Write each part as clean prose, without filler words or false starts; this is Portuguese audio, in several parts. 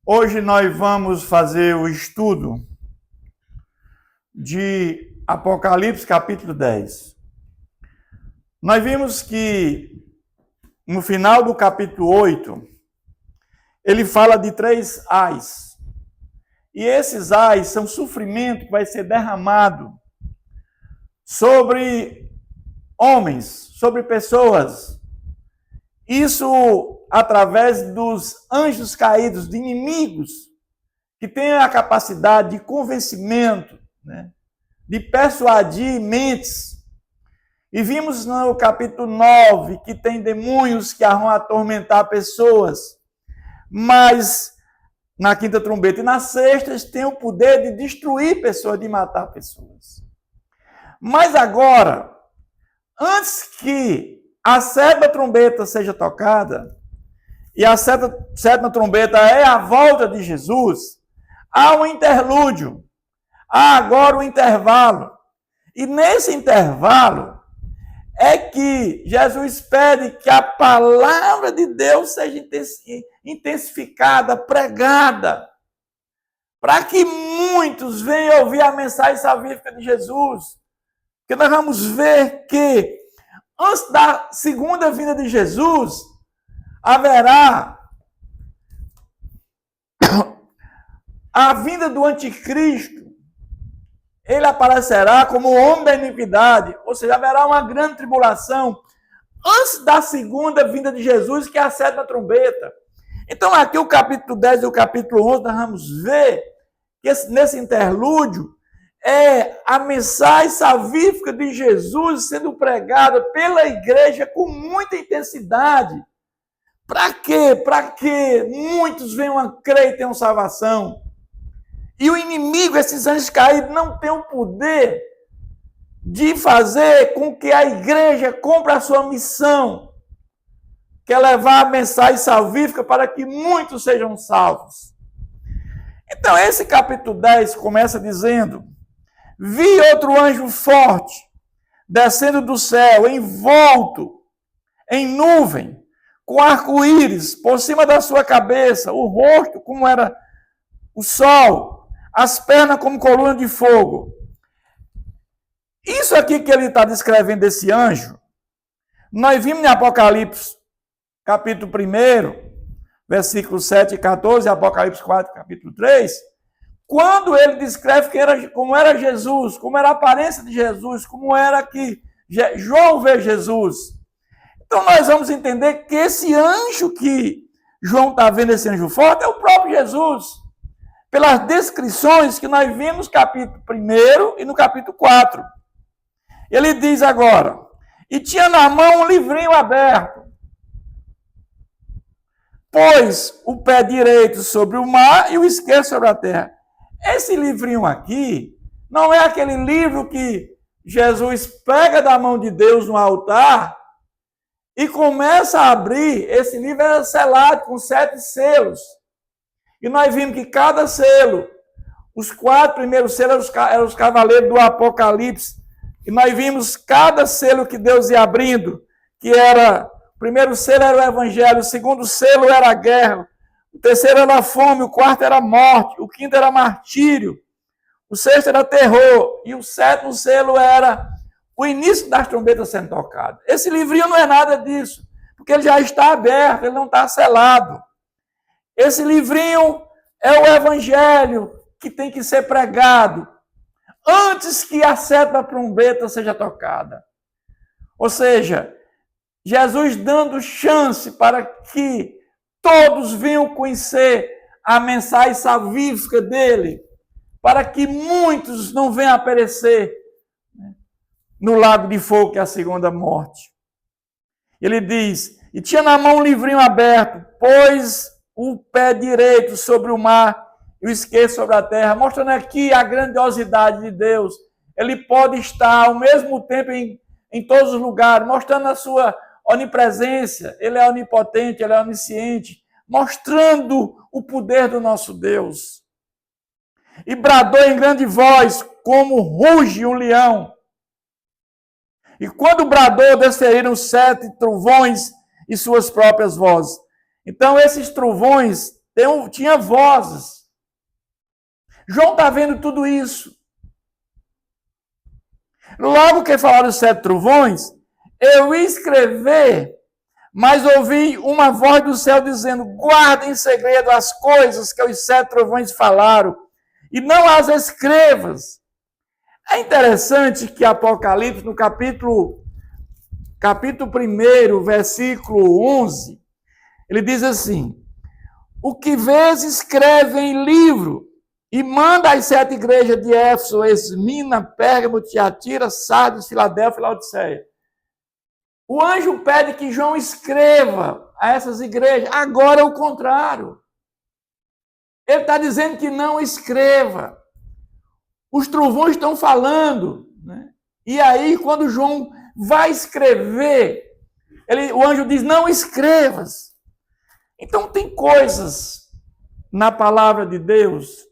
Hoje nós vamos fazer o estudo de Apocalipse capítulo 10. Nós vimos que no final do capítulo 8, ele fala de 3 ais. E esses ais são sofrimento que vai ser derramado sobre homens, sobre pessoas. Isso através dos anjos caídos, de inimigos, que têm a capacidade de convencimento, de persuadir mentes. E vimos no capítulo 9 que tem demônios que vão atormentar pessoas, mas na quinta trombeta e na sexta eles têm o poder de destruir pessoas, de matar pessoas. Mas agora, antes que a sétima trombeta seja tocada, e a sétima trombeta é a volta de Jesus, há um interlúdio, há agora um intervalo. E nesse intervalo é que Jesus pede que a palavra de Deus seja intensificada, pregada, para que muitos venham ouvir a mensagem salvífica de Jesus. Porque nós vamos ver que antes da segunda vinda de Jesus, haverá a vinda do anticristo. Ele aparecerá como o homem da iniquidade, ou seja, haverá uma grande tribulação antes da segunda vinda de Jesus, que é a sétima trombeta. Então, aqui o capítulo 10 e o capítulo 11, nós vamos ver que nesse interlúdio é a mensagem salvífica de Jesus sendo pregada pela igreja com muita intensidade. Para quê? Para que muitos venham a crer e tenham salvação. E o inimigo, esses anjos caídos, não tem o poder de fazer com que a igreja cumpra a sua missão, que é levar a mensagem salvífica para que muitos sejam salvos. Então, esse capítulo 10 começa dizendo: vi outro anjo forte, descendo do céu, envolto em nuvem, com arco-íris por cima da sua cabeça, o rosto como era o sol, as pernas como coluna de fogo. Isso aqui que ele está descrevendo desse anjo, nós vimos em Apocalipse, capítulo 1, versículos 7 e 14, Apocalipse 4, capítulo 3, quando ele descreve como era Jesus, como era a aparência de Jesus, como era que João vê Jesus. Então nós vamos entender que esse anjo que João está vendo, esse anjo forte, é o próprio Jesus. Pelas descrições que nós vimos no capítulo 1 e no capítulo 4. Ele diz agora: e tinha na mão um livrinho aberto, pôs o pé direito sobre o mar e o esquerdo sobre a terra. Esse livrinho aqui não é aquele livro que Jesus pega da mão de Deus no altar e começa a abrir. Esse livro era selado com 7 selos. E nós vimos que cada selo, os 4 primeiros selos eram os cavaleiros do Apocalipse. E nós vimos cada selo que Deus ia abrindo, que era, o primeiro selo era o evangelho, o segundo selo era a guerra, o terceiro era a fome, o quarto era a morte, o quinto era martírio, o sexto era terror, e o sétimo selo era o início das trombetas sendo tocadas. Esse livrinho não é nada disso, porque ele já está aberto, ele não está selado. Esse livrinho é o evangelho que tem que ser pregado antes que a sétima trombeta seja tocada. Ou seja, Jesus dando chance para que todos venham conhecer a mensagem salvífica dele, para que muitos não venham a perecer no lago de fogo, que é a segunda morte. Ele diz: e tinha na mão um livrinho aberto, pôs o pé direito sobre o mar e o esquerdo sobre a terra, mostrando aqui a grandiosidade de Deus. Ele pode estar ao mesmo tempo em todos os lugares, mostrando a sua onipresença. Ele é onipotente, ele é onisciente, mostrando o poder do nosso Deus. E bradou em grande voz, como ruge um leão. E quando bradou, desferiram 7 trovões e suas próprias vozes. Então, esses trovões tinha vozes. João está vendo tudo isso. Logo que falaram os 7 trovões, eu ia escrever, mas ouvi uma voz do céu dizendo: guarda em segredo as coisas que os 7 trovões falaram, e não as escrevas. É interessante que Apocalipse, no capítulo 1, versículo 11, ele diz assim: o que vês escreve em livro, e manda às 7 igrejas de Éfeso, Esmina, Pérgamo, Tiatira, Sardes, Filadélfia e Laodiceia. O anjo pede que João escreva a essas igrejas. Agora é o contrário. Ele está dizendo que não escreva. Os trovões estão falando, né? E aí, quando João vai escrever, o anjo diz: não escrevas. Então, tem coisas na palavra de Deus,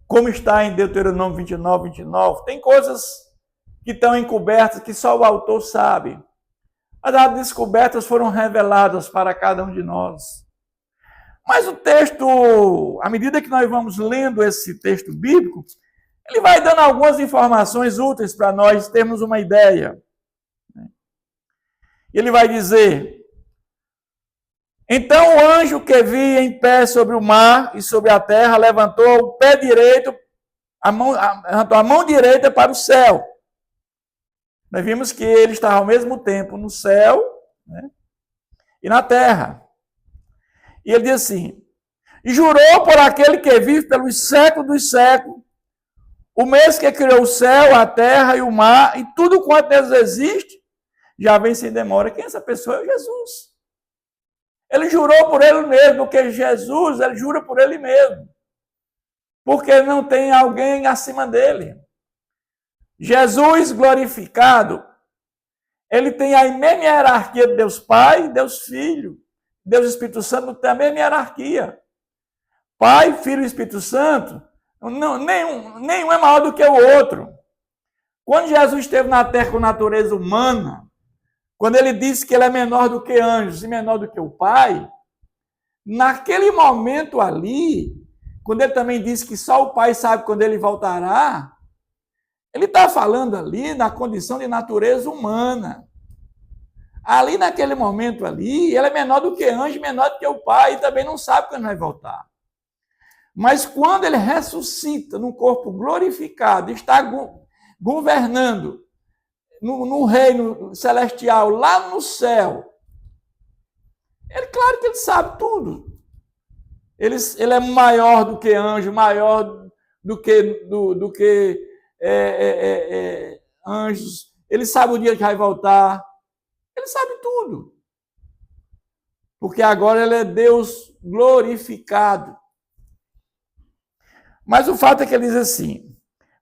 como está em Deuteronômio 29, tem coisas que estão encobertas que só o autor sabe. Mas as descobertas foram reveladas para cada um de nós. Mas o texto, à medida que nós vamos lendo esse texto bíblico, ele vai dando algumas informações úteis para nós termos uma ideia. Ele vai dizer: então o anjo que vi em pé sobre o mar e sobre a terra levantou o pé direito, levantou a mão direita para o céu. Nós vimos que ele estava ao mesmo tempo no céu, né, e na terra. E ele diz assim: e jurou por aquele que vive pelos séculos dos séculos, o mesmo que criou o céu, a terra e o mar, e tudo quanto neles existe, já vem sem demora. Quem é essa pessoa? É Jesus. Ele jurou por ele mesmo, porque Jesus, ele jura por ele mesmo. Porque não tem alguém acima dele. Jesus glorificado, ele tem a mesma hierarquia de Deus Pai, Deus Filho, Deus Espírito Santo, tem a mesma hierarquia. Pai, Filho e Espírito Santo, nenhum é maior do que o outro. Quando Jesus esteve na terra com natureza humana, quando ele disse que ele é menor do que anjos e menor do que o Pai, naquele momento ali, quando ele também disse que só o Pai sabe quando ele voltará, ele está falando ali na condição de natureza humana. Ali naquele momento ali, ele é menor do que anjo, menor do que o Pai, e também não sabe quando vai voltar. Mas quando ele ressuscita num corpo glorificado, está governando no reino celestial, lá no céu, claro que ele sabe tudo. Ele é maior do que anjo, maior do que anjos. Ele sabe o dia que vai voltar. Ele sabe tudo. Porque agora ele é Deus glorificado. Mas o fato é que ele diz assim: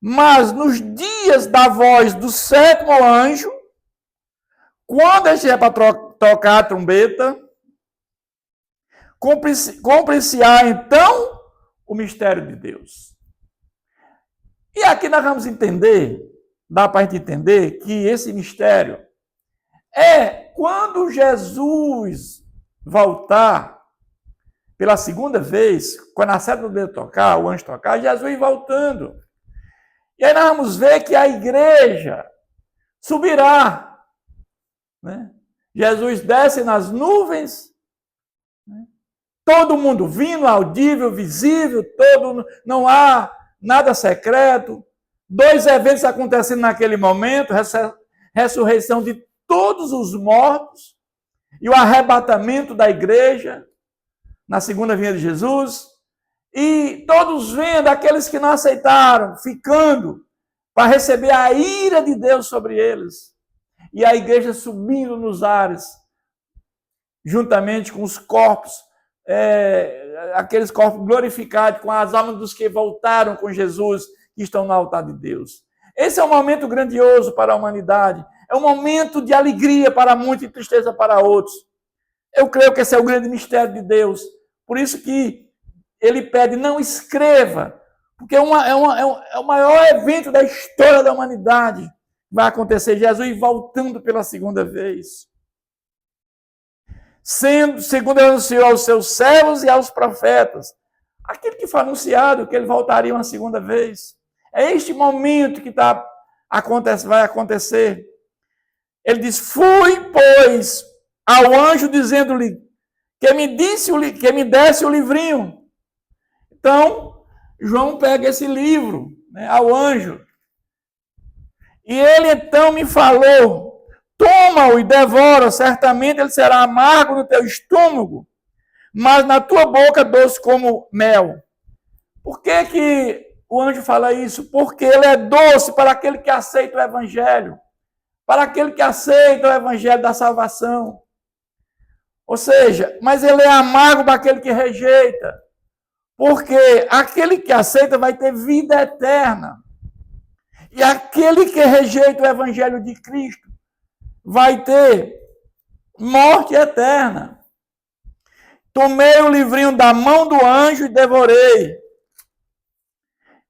mas nos dias da voz do 7º anjo, quando ele estiver para tocar a trombeta, cumprir-se-á então o mistério de Deus. E aqui nós vamos entender, dá para a gente entender que esse mistério é quando Jesus voltar pela segunda vez, quando a 7ª trombeta tocar, o anjo tocar, Jesus voltando. E aí nós vamos ver que a igreja subirá, né? Jesus desce nas nuvens, né? Todo mundo vindo, audível, visível, não há nada secreto. 2 eventos acontecendo naquele momento: ressurreição de todos os mortos e o arrebatamento da igreja na segunda vinda de Jesus. E todos vendo aqueles que não aceitaram, ficando para receber a ira de Deus sobre eles. E a igreja subindo nos ares, juntamente com os corpos, aqueles corpos glorificados, com as almas dos que voltaram com Jesus, que estão no altar de Deus. Esse é um momento grandioso para a humanidade. É um momento de alegria para muitos e tristeza para outros. Eu creio que esse é o grande mistério de Deus. Por isso que ele pede: não escreva, porque é o maior evento da história da humanidade. Vai acontecer Jesus voltando pela segunda vez. segundo ele anunciou aos seus servos e aos profetas, aquilo que foi anunciado, que ele voltaria uma segunda vez. É este momento que vai acontecer. Ele diz, fui, pois, ao anjo dizendo-lhe que me desse o livrinho. Então, João pega esse livro, né, ao anjo. E ele então me falou, toma-o e devora, certamente ele será amargo no teu estômago, mas na tua boca doce como mel. Por que o anjo fala isso? Porque ele é doce para aquele que aceita o evangelho, para aquele que aceita o evangelho da salvação. Ou seja, mas ele é amargo para aquele que rejeita, porque aquele que aceita vai ter vida eterna. E aquele que rejeita o evangelho de Cristo vai ter morte eterna. Tomei o livrinho da mão do anjo e devorei.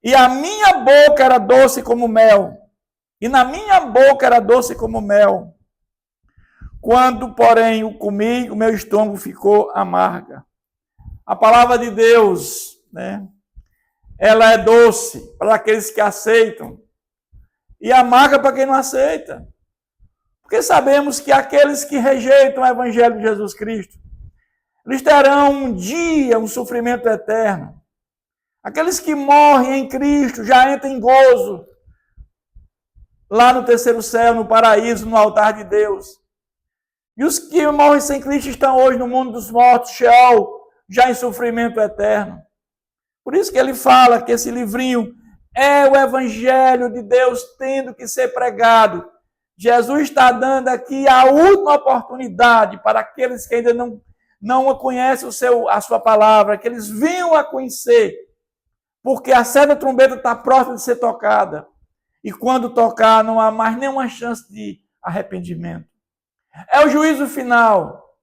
E a minha boca era doce como mel. E na minha boca era doce como mel. Quando, porém, o comi, o meu estômago ficou amarga. A palavra de Deus, né? Ela é doce para aqueles que aceitam. E amarga para quem não aceita. Porque sabemos que aqueles que rejeitam o evangelho de Jesus Cristo, eles terão um dia um sofrimento eterno. Aqueles que morrem em Cristo já entram em gozo lá no terceiro céu, no paraíso, no altar de Deus. E os que morrem sem Cristo estão hoje no mundo dos mortos, Sheol, já em sofrimento eterno. Por isso que ele fala que esse livrinho é o evangelho de Deus tendo que ser pregado. Jesus está dando aqui a última oportunidade para aqueles que ainda não conhecem a sua palavra, que eles venham a conhecer, porque a seta da trombeta está próxima de ser tocada. E quando tocar, não há mais nenhuma chance de arrependimento. É o juízo final.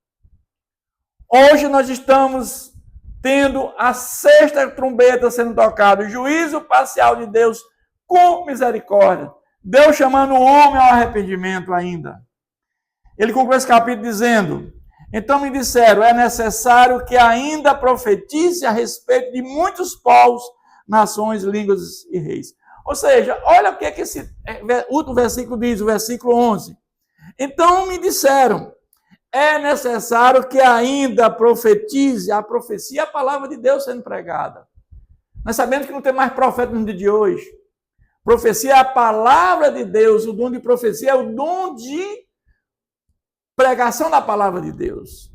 Hoje nós estamos tendo a sexta trombeta sendo tocada, o juízo parcial de Deus com misericórdia. Deus chamando o homem ao arrependimento ainda. Ele conclui esse capítulo dizendo, então me disseram, é necessário que ainda profetize a respeito de muitos povos, nações, línguas e reis. Ou seja, olha o que é que esse último versículo diz, o versículo 11. Então me disseram, é necessário que ainda profetize, a profecia, a palavra de Deus sendo pregada. Nós sabemos que não tem mais profeta no dia de hoje. Profecia é a palavra de Deus, o dom de profecia é o dom de pregação da palavra de Deus.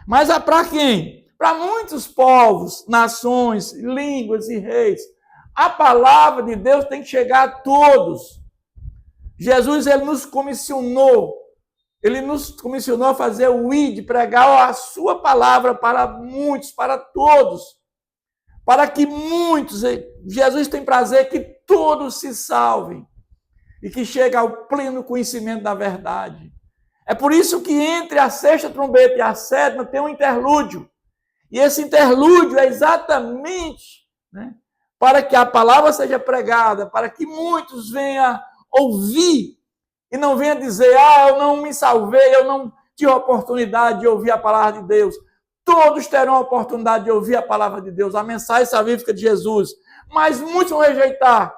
Mas é para quem? Para muitos povos, nações, línguas e reis. A palavra de Deus tem que chegar a todos. Jesus, ele nos comissionou a fazer o ID, pregar a sua palavra para muitos, para todos. Para que muitos, Jesus tem prazer que todos se salvem e que cheguem ao pleno conhecimento da verdade. É por isso que entre a sexta trombeta e a sétima tem um interlúdio. E esse interlúdio é exatamente, né, para que a palavra seja pregada, para que muitos venham ouvir e não venham dizer, eu não me salvei, eu não tive a oportunidade de ouvir a palavra de Deus. Todos terão a oportunidade de ouvir a palavra de Deus, a mensagem salvífica de Jesus. Mas muitos vão rejeitar.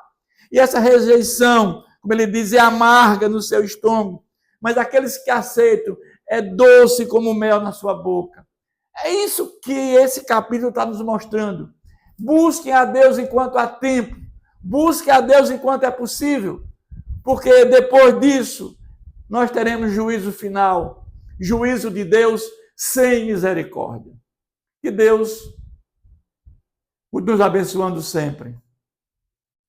E essa rejeição, como ele diz, é amarga no seu estômago. Mas aqueles que aceitam, é doce como mel na sua boca. É isso que esse capítulo está nos mostrando. Busquem a Deus enquanto há tempo. Busquem a Deus enquanto é possível. Porque depois disso, nós teremos juízo final. Juízo de Deus sem misericórdia. Que Deus nos abençoando sempre.